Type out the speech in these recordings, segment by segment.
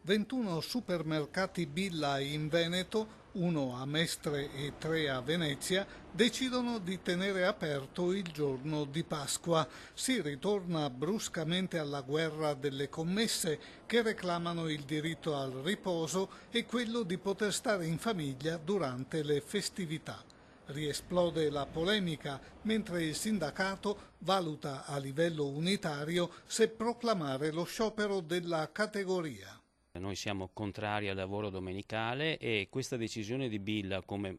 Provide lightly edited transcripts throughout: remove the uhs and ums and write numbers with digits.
21 supermercati Billa in Veneto, uno a Mestre e 3 a Venezia, decidono di tenere aperto il giorno di Pasqua. Si ritorna bruscamente alla guerra delle commesse che reclamano il diritto al riposo e quello di poter stare in famiglia durante le festività. Riesplode la polemica mentre il sindacato valuta a livello unitario se proclamare lo sciopero della categoria. Noi siamo contrari al lavoro domenicale e questa decisione di Billa, come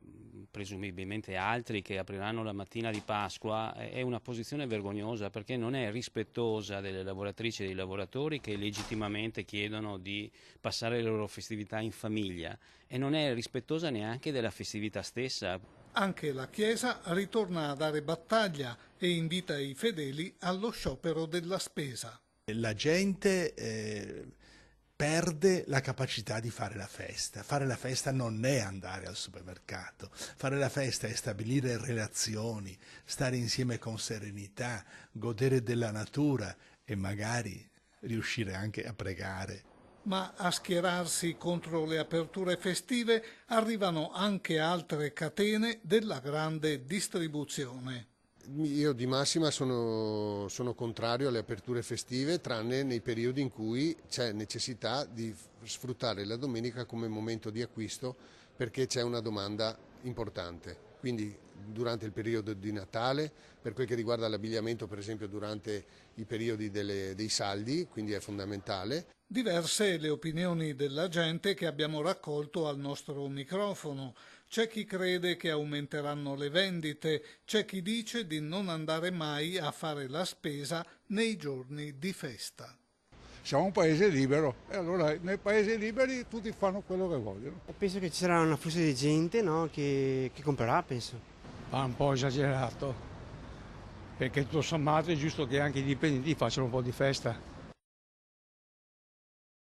presumibilmente altri che apriranno la mattina di Pasqua, è una posizione vergognosa perché non è rispettosa delle lavoratrici e dei lavoratori che legittimamente chiedono di passare le loro festività in famiglia e non è rispettosa neanche della festività stessa. Anche la Chiesa ritorna a dare battaglia e invita i fedeli allo sciopero della spesa. La gente perde la capacità di fare la festa. Fare la festa non è andare al supermercato, fare la festa è stabilire relazioni, stare insieme con serenità, godere della natura e magari riuscire anche a pregare. Ma a schierarsi contro le aperture festive arrivano anche altre catene della grande distribuzione. Io di massima sono contrario alle aperture festive, tranne nei periodi in cui c'è necessità di sfruttare la domenica come momento di acquisto perché c'è una domanda importante. Quindi durante il periodo di Natale, per quel che riguarda l'abbigliamento per esempio durante i periodi dei saldi, quindi è fondamentale. Diverse le opinioni della gente che abbiamo raccolto al nostro microfono. C'è chi crede che aumenteranno le vendite, c'è chi dice di non andare mai a fare la spesa nei giorni di festa. Siamo un paese libero e allora nei paesi liberi tutti fanno quello che vogliono. Penso che ci sarà un afflusso di gente, no, che comprerà, penso. Va un po' esagerato, perché tutto sommato è giusto che anche i dipendenti facciano un po' di festa.